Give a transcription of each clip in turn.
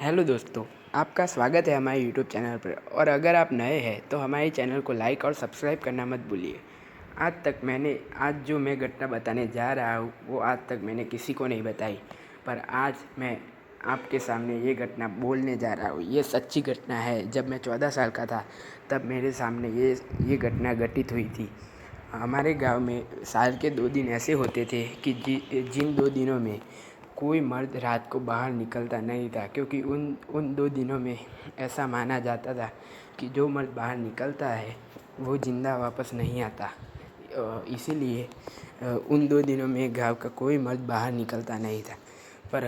Hello दोस्तों, आपका स्वागत है हमारे यूट्यूब चैनल पर। और अगर आप नए हैं तो हमारे चैनल को लाइक और सब्सक्राइब करना मत भूलिए। आज जो मैं घटना बताने जा रहा हूँ वो आज तक मैंने किसी को नहीं बताई, पर आज मैं आपके सामने ये घटना बोलने जा रहा हूँ। ये सच्ची घटना है। जब मैं 14 साल का था तब मेरे सामने ये घटना घटित हुई थी। हमारे गांव में साल के 2 दिन ऐसे होते थे कि जिन 2 दिनों में कोई मर्द रात को बाहर निकलता नहीं था, क्योंकि उन 2 दिनों में ऐसा माना जाता था कि जो मर्द बाहर निकलता है वो ज़िंदा वापस नहीं आता। इसीलिए उन 2 दिनों में गांव का कोई मर्द बाहर निकलता नहीं था। पर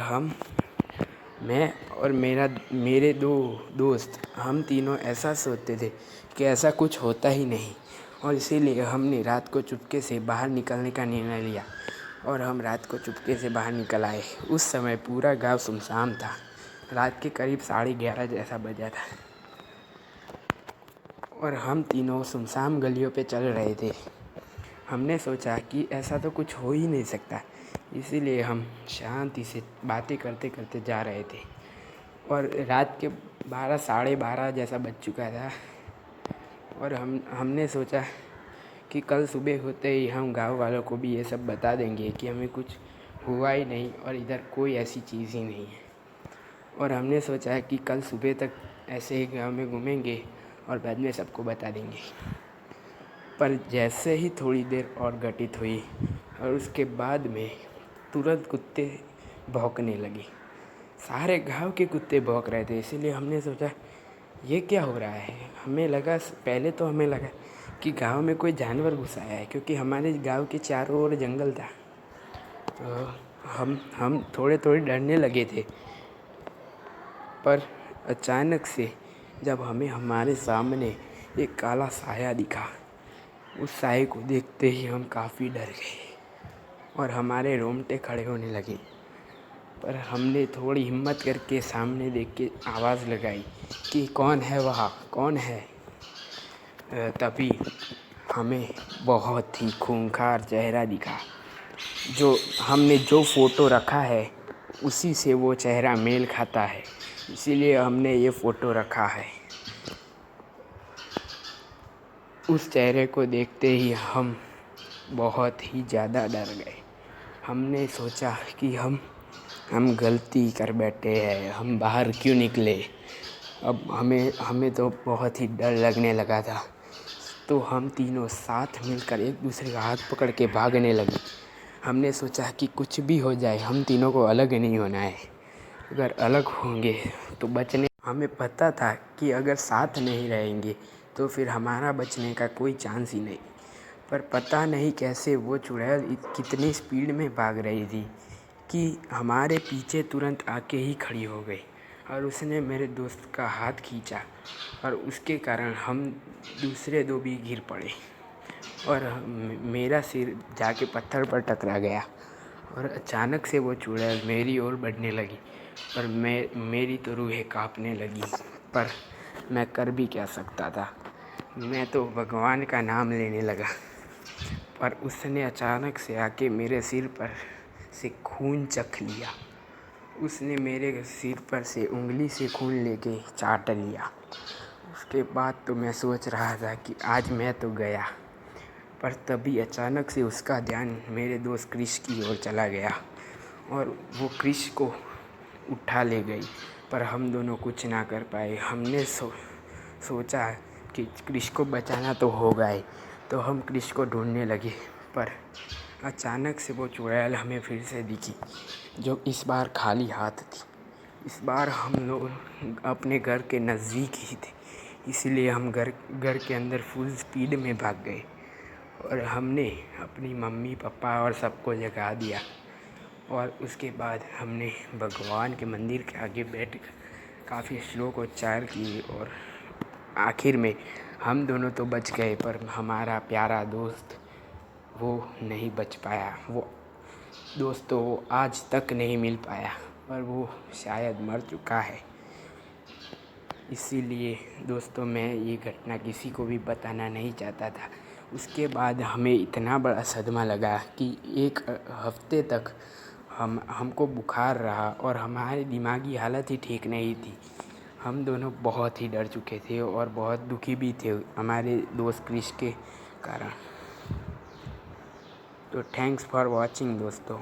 मैं और मेरे 2 दोस्त, हम तीनों ऐसा सोचते थे कि ऐसा कुछ होता ही नहीं, और इसीलिए हमने रात को चुपके से बाहर निकलने का निर्णय लिया और हम रात को चुपके से बाहर निकल आए। उस समय पूरा गांव सुनसान था। रात के करीब 11:30 जैसा बजा था और हम तीनों सुनसान गलियों पे चल रहे थे। हमने सोचा कि ऐसा तो कुछ हो ही नहीं सकता, इसीलिए हम शांति से बातें करते करते जा रहे थे। और रात के 12 साढ़े 12 जैसा बज चुका था और हमने सोचा कि कल सुबह होते ही हम गांव वालों को भी ये सब बता देंगे कि हमें कुछ हुआ ही नहीं और इधर कोई ऐसी चीज़ ही नहीं है। और हमने सोचा कि कल सुबह तक ऐसे ही गांव में घूमेंगे और बाद में सबको बता देंगे। पर जैसे ही थोड़ी देर और घटित हुई और उसके बाद में तुरंत कुत्ते भौंकने लगे। सारे गांव के कुत्ते भौंक रहे थे, इसीलिए हमने सोचा ये क्या हो रहा है। पहले तो हमें लगा कि गांव में कोई जानवर घुस आया है, क्योंकि हमारे गांव के चारों ओर जंगल था। तो हम थोड़े थोड़े डरने लगे थे। पर अचानक से जब हमें हमारे सामने एक काला साया दिखा, उस साये को देखते ही हम काफ़ी डर गए और हमारे रोंगटे खड़े होने लगे। पर हमने थोड़ी हिम्मत करके सामने देख के आवाज़ लगाई कि कौन है वहाँ, कौन है। तभी हमें बहुत ही खूंखार चेहरा दिखा। जो फ़ोटो रखा है उसी से वो चेहरा मेल खाता है, इसीलिए हमने ये फ़ोटो रखा है। उस चेहरे को देखते ही हम बहुत ही ज़्यादा डर गए। हमने सोचा कि हम गलती कर बैठे हैं, हम बाहर क्यों निकले। अब हमें तो बहुत ही डर लगने लगा था। तो हम तीनों साथ मिलकर एक दूसरे का हाथ पकड़ के भागने लगे। हमने सोचा कि कुछ भी हो जाए हम तीनों को अलग नहीं होना है। अगर अलग होंगे तो हमें पता था कि अगर साथ नहीं रहेंगे तो फिर हमारा बचने का कोई चांस ही नहीं। पर पता नहीं कैसे वो चुड़ैल कितनी स्पीड में भाग रही थी कि हमारे पीछे तुरंत आके ही खड़ी हो गई और उसने मेरे दोस्त का हाथ खींचा और उसके कारण हम दूसरे 2 भी गिर पड़े और मेरा सिर जाके पत्थर पर टकरा गया। और अचानक से वो चुड़ैल मेरी ओर बढ़ने लगी पर मेरी तो रूहें कांपने लगी। पर मैं कर भी क्या सकता था। मैं तो भगवान का नाम लेने लगा, पर उसने अचानक से आके मेरे सिर पर से खून चख लिया। उसने मेरे सिर पर से उंगली से खून लेके चाट लिया। उसके बाद तो मैं सोच रहा था कि आज मैं तो गया। पर तभी अचानक से उसका ध्यान मेरे दोस्त क्रिश की ओर चला गया और वो क्रिश को उठा ले गई। पर हम दोनों कुछ ना कर पाए। हमने सोचा कि क्रिश को बचाना तो होगा ही, तो हम क्रिश को ढूंढने लगे। पर अचानक से वो चुड़ैल हमें फिर से दिखी, जो इस बार खाली हाथ थी। इस बार हम लोग अपने घर के नज़दीक ही थे, इसीलिए हम घर के अंदर फुल स्पीड में भाग गए और हमने अपनी मम्मी पापा और सबको जगा दिया। और उसके बाद हमने भगवान के मंदिर के आगे बैठ काफ़ी श्लोक उच्चार किए और आखिर में हम दोनों तो बच गए, पर हमारा प्यारा दोस्त वो नहीं बच पाया। वो दोस्त तो वो आज तक नहीं मिल पाया और वो शायद मर चुका है। इसीलिए दोस्तों, मैं ये घटना किसी को भी बताना नहीं चाहता था। उसके बाद हमें इतना बड़ा सदमा लगा कि 1 हफ्ते तक हमको बुखार रहा और हमारी दिमागी हालत ही ठीक नहीं थी। हम दोनों बहुत ही डर चुके थे और बहुत दुखी भी थे हमारे दोस्त क्रिश के कारण। तो थैंक्स फॉर वॉचिंग दोस्तों।